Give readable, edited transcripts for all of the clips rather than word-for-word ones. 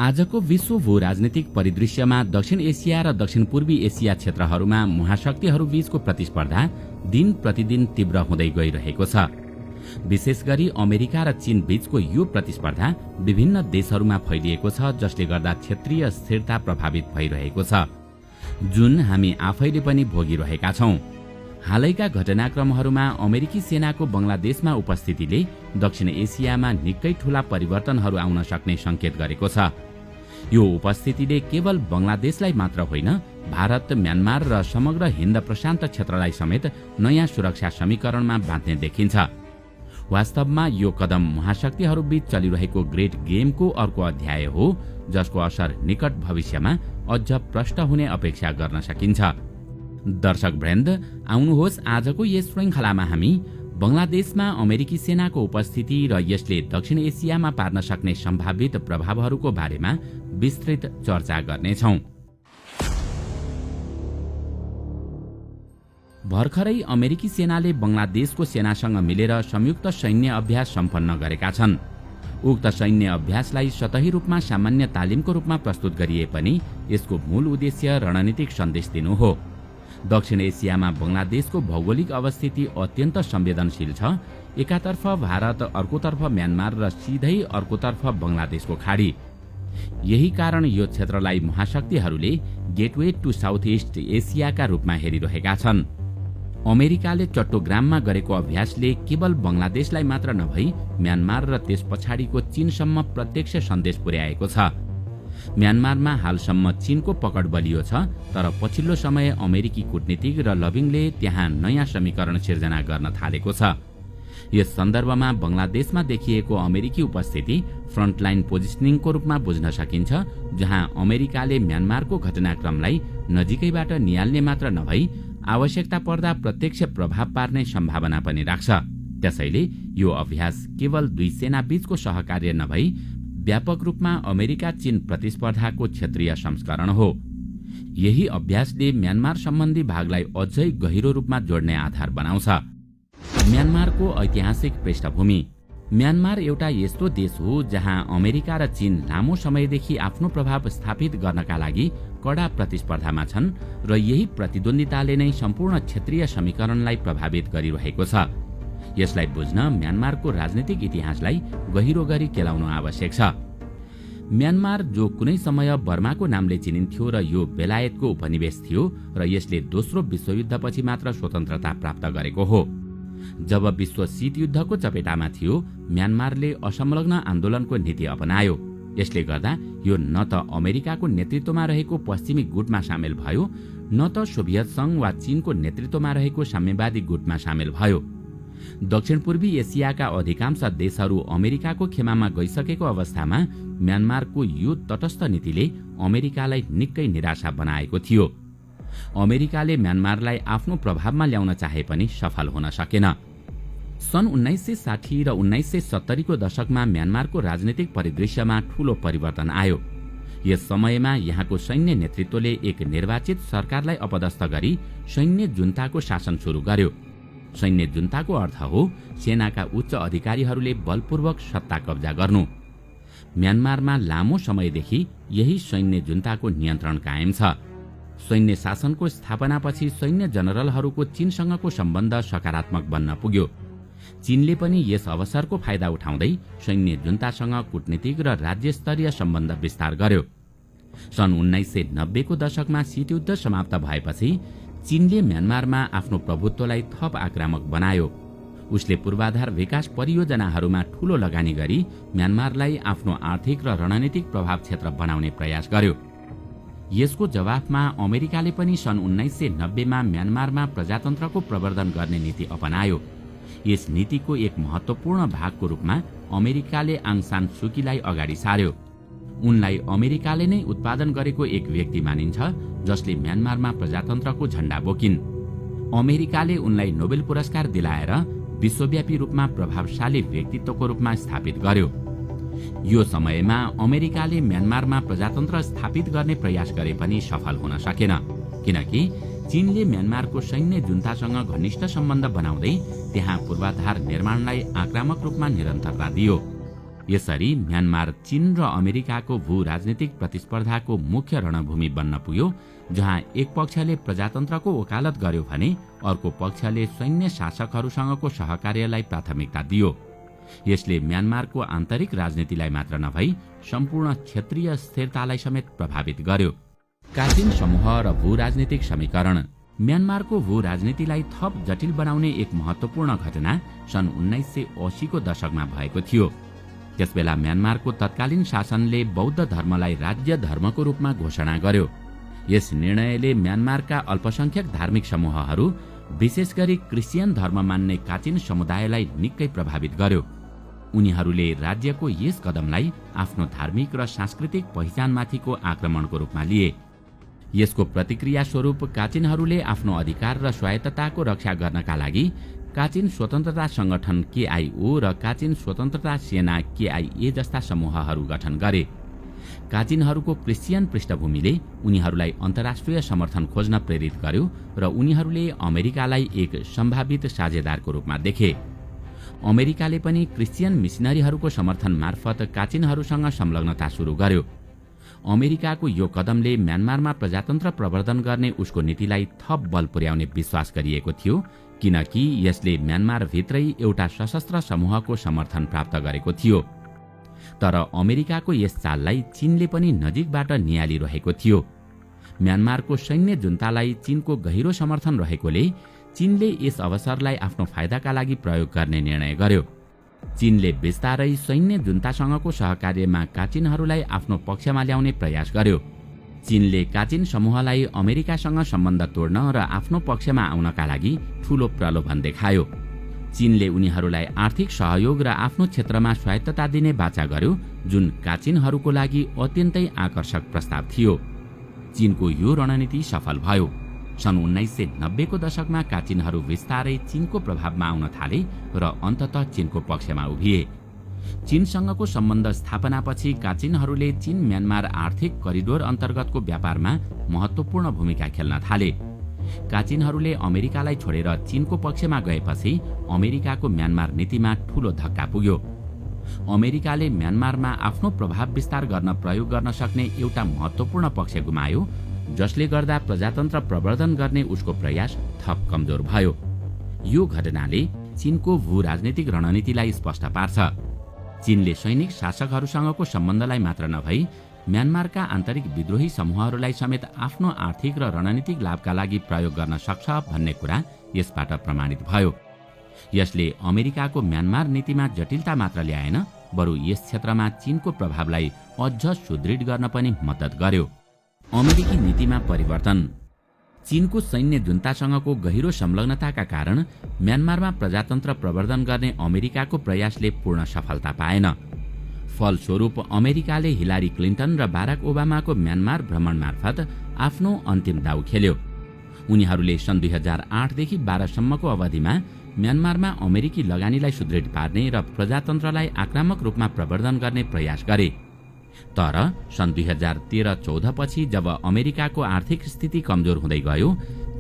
आजको विश्व भू राजनीतिक परिदृश्यमा दक्षिण एसिया र दक्षिण पूर्वी एसिया क्षेत्रहरूमा महाशक्तिहरूबीचको प्रतिस्पर्धा दिन प्रतिदिन तीव्र हुँदै गइरहेको छ। विशेष गरी अमेरिका र चीन बीचको यो प्रतिस्पर्धा विभिन्न देशहरूमा फैलिएको छ, जसले गर्दा क्षेत्रीय स्थिरता प्रभावित भइरहेको छ, जुन हामी आफैले पनि भोगिरहेका छौं। हालैका घटनाक्रमहरूमा अमेरिकी सेनाको बंगलादेशमा उपस्थितिले दक्षिण एसियामा निकै ठूला परिवर्तनहरू आउन सक्ने संकेत गरेको छ। यो उपस्थितिले केवल बंगलादेशलाई मात्र होइन, भारत, म्यानमार र समग्र हिन्द प्रशान्त क्षेत्रलाई समेत नयाँ सुरक्षा समीकरणमा बाँध्ने देखिन्छ। वास्तवमा यो कदम महाशक्तिहरूबीच चलिरहेको ग्रेट गेमको अर्को अध्याय हो, जसको असर निकट भविष्यमा अझ प्रष्ट हुने अपेक्षा गर्न सकिन्छ। दर्शकवृन्द, आउनुहोस् आजको यस श्रृङ्खलामा हामी बंगलादेशमा अमेरिकी सेनाको उपस्थिति र यसले दक्षिण एसियामा पार्न सक्ने सम्भावित प्रभावहरूको बारेमा विस्तृत चर्चा गर्नेछौं। भर्खरै अमेरिकी सेनाले बंगलादेशको सेनासँग मिलेर संयुक्त सैन्य अभ्यास सम्पन्न गरेका छन्। उक्त सैन्य अभ्यासलाई सतही रूपमा सामान्य तालिमको रूपमा प्रस्तुत गरिए पनि यसको मूल उद्देश्य रणनीतिक सन्देश दिनु हो। दक्षिण एसियामा बंगलादेशको भौगोलिक अवस्थिति अत्यन्त संवेदनशील छ। एकातर्फ भारत, अर्कोतर्फ म्यानमार र सिधै अर्कोतर्फ बंगलादेशको खाडी। यही कारण यो क्षेत्रलाई महाशक्तिहरूले गेटवे टु साउथ इस्ट एसियाका रूपमा हेरिरहेका छन्। अमेरिकाले चट्टोग्राममा गरेको अभ्यासले केवल बंगलादेशलाई मात्र नभई म्यानमार र त्यस पछाडिको चीनसम्म प्रत्यक्ष सन्देश पुर्याएको छ। म्यानमारमा हालसम्म चीनको पकड बलियो छ, तर पछिल्लो समय अमेरिकी कूटनीतिक र लबिङले त्यहाँ नयाँ समीकरण सिर्जना गर्न थालेको छ। यस सन्दर्भमा बंगलादेशमा देखिएको अमेरिकी उपस्थिति फ्रन्टलाइन पोजिसनिङको रूपमा बुझ्न सकिन्छ, जहाँ अमेरिकाले म्यानमारको घटनाक्रमलाई नजिकैबाट निहाल्ने मात्र नभई आवश्यकता पर्दा प्रत्यक्ष प्रभाव पार्ने सम्भावना पनि राख्छ। त्यसैले यो अभ्यास केवल दुई सेना बीचको सहकार्य नभई व्यापक रूपमा अमेरिका चीन प्रतिस्पर्धाको क्षेत्रीय संस्करण हो। यही अभ्यासले म्यानमार सम्बन्धी भागलाई अझै गहिरो रूपमा जोड्ने आधार बनाउँछ। म्यानमारको ऐतिहासिक पृष्ठभूमि। म्यानमार एउटा यस्तो देश हो जहाँ अमेरिका र चीन लामो समयदेखि आफ्नो प्रभाव स्थापित गर्नका लागि कडा प्रतिस्पर्धामा छन् र यही प्रतिद्वन्दिताले नै सम्पूर्ण क्षेत्रीय समीकरणलाई प्रभावित गरिरहेको छ। यसलाई बुझ्न म्यानमारको राजनीतिक इतिहासलाई गहिरो गरी केलाउनु आवश्यक छ। म्यानमार, जो कुनै समय बर्माको नामले चिनिन्थ्यो र यो बेलायतको उपनिवेश थियो र यसले दोस्रो विश्वयुद्धपछि मात्र स्वतन्त्रता प्राप्त गरेको हो। जब विश्व शीत युद्धको चपेटामा थियो, म्यानमारले असंलग्न आन्दोलनको नीति अपनायो। यसले गर्दा यो न त अमेरिकाको नेतृत्वमा रहेको पश्चिमी गुटमा सामेल भयो, न त सोभियत संघ वा चीनको नेतृत्वमा रहेको साम्यवादी गुटमा सामेल भयो। दक्षिण पूर्वी एसियाका अधिकांश देशहरू अमेरिकाको खेमामा गइसकेको अवस्थामा म्यानमारको यो तटस्थ नीतिले अमेरिकालाई निकै निराशा बनाएको थियो। अमेरिकाले म्यानमारलाई आफ्नो प्रभावमा ल्याउन चाहे पनि सफल हुन सकेन। सन् 1960 र 1970 को दशकमा म्यानमारको राजनीतिक परिदृश्यमा ठूलो परिवर्तन आयो। यस समयमा यहाँको सैन्य नेतृत्वले एक निर्वाचित सरकारलाई अपदस्थ गरी सैन्य जुन्ताको शासन सुरु गर्यो। सैन्य जुन्ताको अर्थ हो सेनाका उच्च अधिकारीहरूले बलपूर्वक सत्ता कब्जा गर्नु। म्यानमारमा लामो समयदेखि यही सैन्य जुन्ताको नियन्त्रण कायम छ। सैन्य शासनको स्थापनापछि सैन्य जनरलहरूको चीनसँगको सम्बन्ध सकारात्मक बन्न पुग्यो। चीनले पनि यस अवसरको फाइदा उठाउँदै सैन्य जुन्तासँग कूटनीतिक र राज्य स्तरीय सम्बन्ध विस्तार गर्यो। सन् 1990 को दशकमा शीतयुद्ध समाप्त भएपछि चीनले म्यानमारमा आफ्नो प्रभुत्वलाई थप आक्रामक बनायो। उसले पूर्वाधार विकास परियोजनाहरूमा ठूलो लगानी गरी म्यानमारलाई आफ्नो आर्थिक र रणनीतिक प्रभाव क्षेत्र बनाउने प्रयास गर्यो। यसको जवाफमा अमेरिकाले पनि सन् 1990 मा म्यानमारमा प्रजातन्त्रको प्रवर्धन गर्ने नीति अपनायो। यस नीतिको एक महत्वपूर्ण भागको रूपमा अमेरिकाले आङ सान सुकीलाई अगाडि सार्यो। उनलाई अमेरिकाले नै उत्पादन गरेको एक व्यक्ति मानिन्छ, जसले म्यानमारमा प्रजातन्त्रको झण्डा बोकिन्। अमेरिकाले उनलाई नोबेल पुरस्कार दिलाएर विश्वव्यापी रूपमा प्रभावशाली व्यक्तित्वको रूपमा स्थापित गर्यो। यो समयमा अमेरिकाले म्यानमारमा प्रजातन्त्र स्थापित गर्ने प्रयास गरे पनि सफल हुन सकेन, किनकि चीनले म्यानमारको सैन्य जुन्तासँग घनिष्ठ सम्बन्ध बनाउँदै त्यहाँ पूर्वाधार निर्माणलाई आक्रामक रूपमा निरन्तरता दियो। यसरी म्यानमार चीन र अमेरिकाको भू राजनीतिक प्रतिस्पर्धाको मुख्य रणभूमि बन्न पुग्यो, जहाँ एक पक्षले प्रजातन्त्रको वकालत गर्यो भने अर्को पक्षले सैन्य शासकहरूसँगको सहकार्यलाई प्राथमिकता दियो। यसले म्यानमारको आन्तरिक राजनीतिलाई मात्र नभई सम्पूर्ण क्षेत्रीय स्थिरतालाई समेत प्रभावित गर्यो। काचिन समूह र भू राजनीतिक समीकरण। म्यानमारको भू राजनीतिलाई थप जटिल बनाउने एक महत्वपूर्ण घटना सन् 1980 को दशकमा भएको थियो। त्यसबेला म्यानमारको तत्कालीन शासनले बौद्ध धर्मलाई राज्य धर्मको रूपमा घोषणा गर्यो। यस निर्णयले म्यानमारका अल्पसंख्यक धार्मिक समूहहरू, विशेष गरी क्रिश्चियन धर्म मान्ने काचिन समुदायलाई निकै प्रभावित गर्यो। उनीहरूले राज्यको यस कदमलाई आफ्नो धार्मिक र सांस्कृतिक पहिचानमाथिको आक्रमणको रूपमा लिए। यसको प्रतिक्रिया स्वरूप काचिनहरूले आफ्नो अधिकार र स्वायत्तताको रक्षा गर्नका लागि काचिन स्वतन्त्रता संगठन केआईओ र काचिन स्वतन्त्रता सेना केआईए जस्ता समूहहरू गठन गरे। काचिनहरूको क्रिश्चियन पृष्ठभूमिले उनीहरूलाई अन्तर्राष्ट्रिय समर्थन खोज्न प्रेरित गर्यो र उनीहरूले अमेरिकालाई एक सम्भावित साझेदारको रूपमा देखे। अमेरिकाले पनि क्रिश्चियन मिसनरीहरूको समर्थन मार्फत काचिनहरूसँग संलग्नता सुरु गर्यो। अमेरिकाको यो कदमले म्यानमारमा प्रजातन्त्र प्रवर्धन गर्ने उसको नीतिलाई थप बल पुर्याउने विश्वास गरिएको थियो, किनकि यसले म्यानमार भित्रै एउटा सशस्त्र समूहको समर्थन प्राप्त गरेको थियो। तर अमेरिकाको यस चाललाई चीनले पनि नजिकबाट नियालिरहेको थियो। म्यानमारको सैन्य जुन्तालाई चीनको गहिरो समर्थन रहेकोले चीनले यस अवसरलाई आफ्नो फाइदाका लागि प्रयोग गर्ने निर्णय गर्यो। चीनले बिस्तारै सैन्य जुन्तासँगको सहकार्यमा काचिनहरूलाई आफ्नो पक्षमा ल्याउने प्रयास गर्यो। चीनले काचिन समूहलाई अमेरिकासँग सम्बन्ध तोड्न र आफ्नो पक्षमा आउनका लागि ठूलो प्रलोभन देखायो। चीनले उनीहरूलाई आर्थिक सहयोग र आफ्नो क्षेत्रमा स्वायत्तता दिने बाचा गर्यो, जुन काचिनहरूको लागि अत्यन्तै आकर्षक प्रस्ताव थियो। चीनको यो रणनीति सफल भयो। सन् 1990 को दशकमा काचिनहरू विस्तारै चीनको प्रभावमा आउन थाले र अन्ततः चीनको पक्षमा उभिए। चीनसँगको सम्बन्ध स्थापनापछि काचिनहरूले चीन म्यानमार आर्थिक करिडोर अन्तर्गतको व्यापारमा महत्वपूर्ण भूमिका खेल्न थाले। काचिनहरूले अमेरिकालाई छोडेर चीनको पक्षमा गएपछि अमेरिकाको म्यानमार नीतिमा ठूलो धक्का पुग्यो। अमेरिकाले म्यानमारमा आफ्नो प्रभाव विस्तार गर्न प्रयोग गर्न सक्ने एउटा महत्वपूर्ण पक्ष गुमायो, जसले गर्दा प्रजातन्त्र प्रवर्धन गर्ने उसको प्रयास थप कमजोर भयो। यो घटनाले चीनको भू राजनीतिक रणनीतिलाई स्पष्ट पार्छ। चीनले सैनिक शासकहरूसँगको सम्बन्धलाई मात्र नभई म्यानमारका आन्तरिक विद्रोही समूहहरूलाई समेत आफ्नो आर्थिक र रणनीतिक लाभका लागि प्रयोग गर्न सक्छ भन्ने कुरा यसबाट प्रमाणित भयो। यसले अमेरिकाको म्यानमार नीतिमा जटिलता मात्र ल्याएन, बरु यस क्षेत्रमा चीनको प्रभावलाई अझ सुदृढ गर्न पनि मद्दत गर्यो। अमेरिकी नीतिमा परिवर्तन। चीनको सैन्य जुन्तासँगको गहिरो संलग्नताका कारण म्यानमारमा प्रजातन्त्र प्रवर्धन गर्ने अमेरिकाको प्रयासले पूर्ण सफलता पाएन। फलस्वरूप अमेरिकाले हिलारी क्लिन्टन र बाराक ओबामाको म्यानमार भ्रमण मार्फत आफ्नो अन्तिम दाउ खेल्यो। उनीहरूले सन् 2008 देखि 12 सम्मको अवधिमा म्यानमारमा अमेरिकी लगानीलाई सुदृढ पार्ने र प्रजातन्त्रलाई आक्रामक रूपमा प्रवर्धन गर्ने प्रयास गरे। तर सन् 2013-14 पछि जब अमेरिकाको आर्थिक स्थिति कमजोर हुँदै गयो,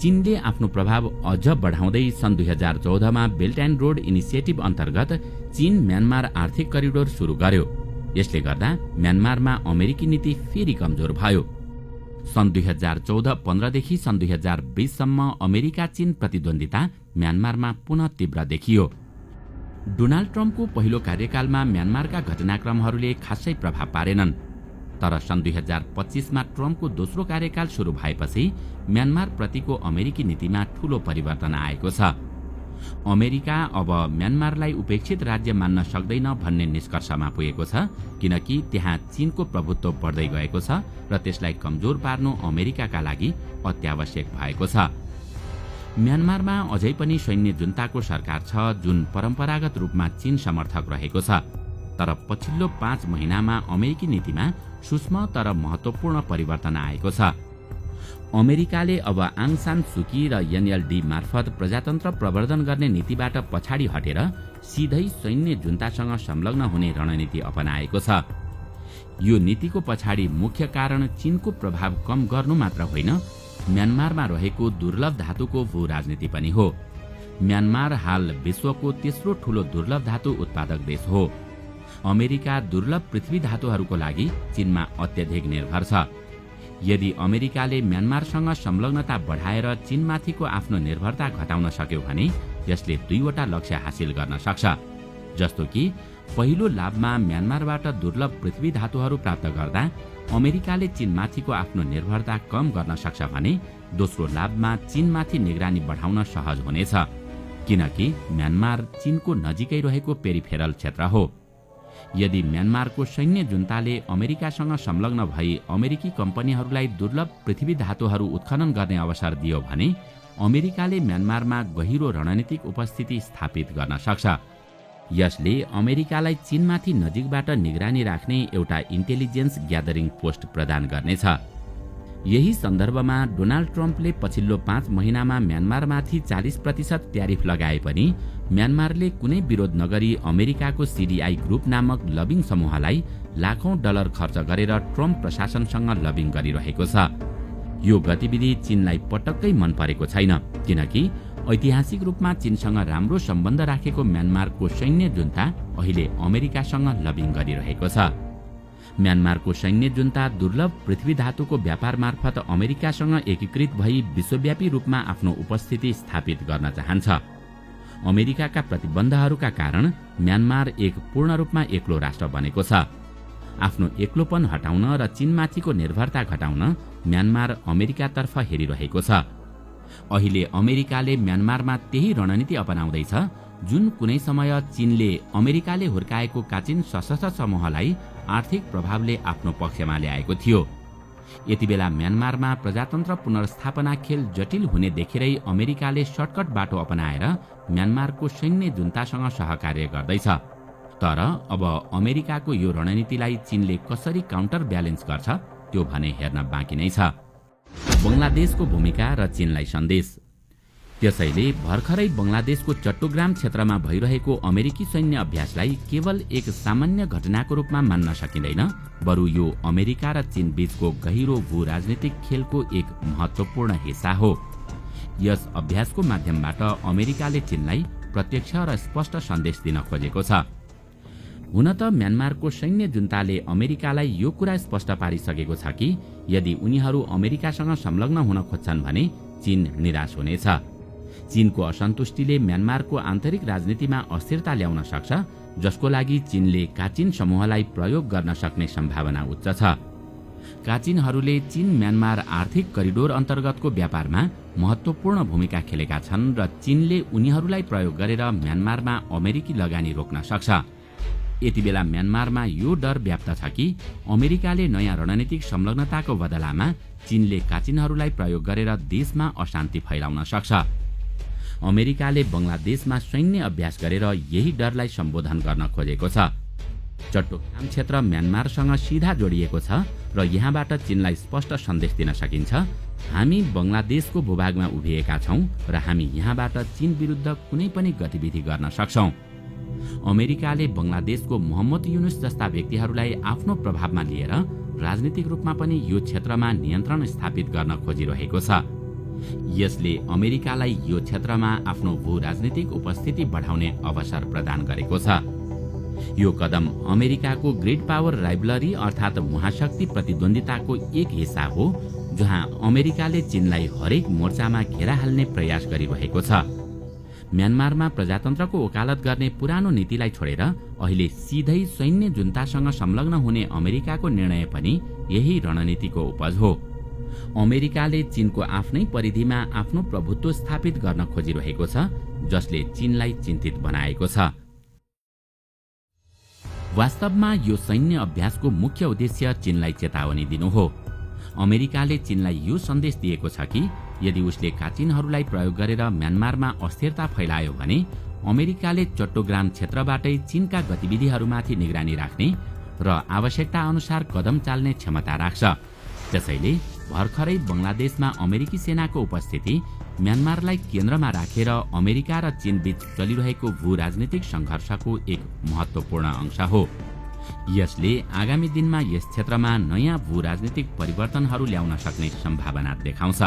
चीनले आफ्नो प्रभाव अझ बढाउँदै सन् 2014 मा बेल्ट एन्ड रोड इनिसिएटिभ अन्तर्गत चीन म्यानमार आर्थिक करिडोर सुरु गर्यो। यसले गर्दा म्यानमारमा अमेरिकी नीति फेरि कमजोर भयो। सन् 2014-15 देखि सन् 2020 सम्म अमेरिका चीन प्रतिद्वन्दिता म्यानमारमा पुनः तीव्र देखियो। डोनाल्ड ट्रम्पको पहिलो कार्यकालमा म्यानमारका घटनाक्रमहरूले खासै प्रभाव पारेनन्। तर सन् 2025 मा ट्रम्पको दोस्रो कार्यकाल सुरु भएपछि म्यानमार प्रतिको अमेरिकी नीतिमा ठूलो परिवर्तन आएको छ। अमेरिका अब म्यानमारलाई उपेक्षित राज्य मान्न सक्दैन भन्ने निष्कर्षमा पुगेको छ, किनकि त्यहाँ चीनको प्रभुत्व बढ्दै गएको छ र त्यसलाई कमजोर पार्नु अमेरिकाका लागि अत्यावश्यक भएको छ। म्यानमारमा अझै पनि सैन्य जुन्ताको सरकार छ, जुन परम्परागत रूपमा चीन समर्थक रहेको छ। तर पछिल्लो 5 महिनामा अमेरिकी नीतिमा सूक्ष्म तर महत्वपूर्ण परिवर्तन आएको छ। अमेरिकाले अब आङ सान सुकी र एनएलडी मार्फत प्रजातन्त्र प्रवर्धन गर्ने नीतिबाट पछाडि हटेर सिधै सैन्य जुन्तासँग संलग्न हुने रणनीति अपनाएको छ। यो नीतिको पछाडि मुख्य कारण चीनको प्रभाव कम गर्नु मात्र होइन, म्यानमारमा रहेको दुर्लभ धातुको भू राजनीति पनि हो। म्यानमार हाल विश्वको तेस्रो ठूलो दुर्लभ धातु उत्पादक देश हो। अमेरिका दुर्लभ पृथ्वी धातुहरूको लागि चीनमा अत्यधिक निर्भर छ। यदि अमेरिकाले म्यानमारसँग संलग्नता बढाएर चीनमाथिको आफ्नो निर्भरता घटाउन सक्यो भने यसले दुईवटा लक्ष्य हासिल गर्न सक्छ, जस्तो कि पहिलो लाभमा म्यानमारबाट दुर्लभ पृथ्वी धातुहरू प्राप्त गर्दा अमेरिकाले चीनमाथिको आफ्नो निर्भरता कम गर्न सक्छ भने दोस्रो लाभमा चीनमाथि निगरानी बढाउन सहज हुनेछ, किनकि म्यानमार चीनको नजिकै रहेको पेरिफेरल क्षेत्र हो। यदि म्यानमारको सैन्य जुन्ताले अमेरिकासँग संलग्न भई अमेरिकी कम्पनीहरूलाई दुर्लभ पृथ्वी धातुहरू उत्खनन गर्ने अवसर दियो भने अमेरिकाले म्यानमारमा गहिरो रणनीतिक उपस्थिति स्थापित गर्न सक्छ। यसले अमेरिकालाई चीनमाथि नजिकबाट निगरानी राख्ने एउटा इन्टेलिजेन्स ग्यादरिङ पोस्ट प्रदान गर्नेछ। यही सन्दर्भमा डोनाल्ड ट्रम्पले पछिल्लो 5 महिनामा म्यानमारमाथि 40% ट्यारिफ लगाए पनि म्यानमारले कुनै विरोध नगरी अमेरिकाको सीडीआई ग्रुप नामक लबिङ समूहलाई लाखौं डलर खर्च गरेर ट्रम्प प्रशासनसँग लबिङ गरिरहेको छ। यो गतिविधि चीनलाई पटक्कै मन परेको छैन, किनकि ऐतिहासिक रूपमा चीनसँग राम्रो सम्बन्ध राखेको म्यानमारको सैन्य जुन्ता अहिले अमेरिकासँग लबिङ गरिरहेको छ। म्यानमारको सैन्य जुन्ता दुर्लभ पृथ्वी धातुको व्यापार मार्फत अमेरिकासँग एकीकृत भई विश्वव्यापी रूपमा आफ्नो उपस्थिति स्थापित गर्न चाहन्छ। अमेरिकाका प्रतिबन्धहरूका कारण म्यानमार एक पूर्ण रूपमा एक्लो राष्ट्र बनेको छ। आफ्नो एक्लोपन हटाउन र चीनमाथिको निर्भरता घटाउन म्यानमार अमेरिकातर्फ हेरिरहेको छ। अहिले अमेरिकाले म्यानमारमा त्यही रणनीति अपनाउँदैछ जुन कुनै समय चीनले अमेरिकाले हुर्काएको काचिन सशस्त्र समूहलाई आर्थिक प्रभावले आफ्नो पक्षमा ल्याएको थियो। यतिबेला म्यानमारमा प्रजातन्त्र पुनर्स्थापना खेल जटिल हुने देखेरै अमेरिकाले सर्टकट बाटो अपनाएर म्यानमारको सैन्य जुन्तासँग सहकार्य गर्दैछ। तर अब अमेरिकाको यो रणनीतिलाई चीनले कसरी काउन्टर ब्यालेन्स गर्छ त्यो भने हेर्न बाँकी नै छ। बंगलादेशको भूमिका र चीनलाई सन्देश। त्यसैले भर्खरै बंगलादेशको चट्टोग्राम क्षेत्रमा भइरहेको अमेरिकी सैन्य अभ्यासलाई केवल एक सामान्य घटनाको रूपमा मान्न सकिँदैन, बरु यो अमेरिका र चीन बीचको गहिरो भू राजनीतिक खेलको एक महत्वपूर्ण हिस्सा हो। यस अभ्यासको माध्यमबाट अमेरिकाले चीनलाई प्रत्यक्ष र स्पष्ट सन्देश दिन खोजेको छ। हुन त म्यानमारको सैन्य जुन्ताले अमेरिकालाई यो कुरा स्पष्ट पारिसकेको छ कि यदि उनीहरू अमेरिकासँग संलग्न हुन खोज्छन् भने चीन निराश हुनेछ। चीनको असन्तुष्टिले म्यानमारको आन्तरिक राजनीतिमा अस्थिरता ल्याउन सक्छ, जसको लागि चीनले काचिन समूहलाई प्रयोग गर्न सक्ने सम्भावना उच्च छ। काचिनहरूले चीन म्यानमार आर्थिक करिडोर अन्तर्गतको व्यापारमा महत्वपूर्ण भूमिका खेलेका छन् र चीनले उनीहरूलाई प्रयोग गरेर म्यानमारमा अमेरिकी लगानी रोक्न सक्छ। यतिबेला म्यानमारमा यो डर व्याप्त छ कि अमेरिकाले नयाँ रणनीतिक संलग्नताको बदलामा चीनले काचिनहरूलाई प्रयोग गरेर देशमा अशान्ति फैलाउन सक्छ। अमेरिकाले बंगलादेशमा सैन्य अभ्यास गरेर यही डरलाई सम्बोधन गर्न खोजेको छ। चट्टोग्राम क्षेत्र म्यानमारसँग सिधा जोडिएको छ र यहाँबाट चीनलाई स्पष्ट सन्देश दिन सकिन्छ, हामी बंगलादेशको भूभागमा उभिएका छौं र हामी यहाँबाट चीन विरुद्ध कुनै पनि गतिविधि गर्न सक्छौं। अमेरिकाले बंगलादेशको मोहम्मद युनुस जस्ता व्यक्तिहरूलाई आफ्नो प्रभावमा लिएर राजनीतिक रूपमा पनि यो क्षेत्रमा नियन्त्रण स्थापित गर्न खोजिरहेको छ। यसले अमेरिकालाई यो क्षेत्रमा आफ्नो भू राजनीतिक उपस्थिति बढाउने अवसर प्रदान गरेको छ। यो कदम अमेरिकाको ग्रेट पावर राइभलरी अर्थात् महाशक्ति प्रतिद्वन्दिताको एक हिस्सा हो, जहाँ अमेरिकाले चीनलाई हरेक मोर्चामा घेरा हाल्ने प्रयास गरिरहेको छ। म्यानमारमा प्रजातन्त्रको वकालत गर्ने पुरानो नीतिलाई छोडेर अहिले सिधै सैन्य जुन्तासँग संलग्न हुने अमेरिकाको निर्णय पनि यही रणनीतिको उपज हो। अमेरिकाले चीनको आफ्नै परिधिमा आफ्नो प्रभुत्व स्थापित गर्न खोजिरहेको छ, जसले चीनलाई चिन्तित बनाएको छ। वास्तवमा यो सैन्य अभ्यासको मुख्य उद्देश्य चीनलाई चेतावनी दिनु हो। अमेरिकाले चीनलाई यो सन्देश दिएको छ कि यदि उसले काचिनहरूलाई प्रयोग गरेर म्यानमारमा अस्थिरता फैलायो भने अमेरिकाले चट्टोग्राम क्षेत्रबाटै चीनका गतिविधिहरूमाथि निगरानी राख्ने र आवश्यकता अनुसार कदम चाल्ने क्षमता राख्छ। त्यसैले भर्खरै बंगलादेशमा अमेरिकी सेनाको उपस्थिति म्यानमारलाई केन्द्रमा राखेर अमेरिका र चीन बीच चलिरहेको भू राजनीतिक संघर्षको एक महत्वपूर्ण अंश हो। यसले आगामी दिनमा यस क्षेत्रमा नयाँ भू राजनीतिक परिवर्तनहरू ल्याउन सक्ने सम्भावना देखाउँछ।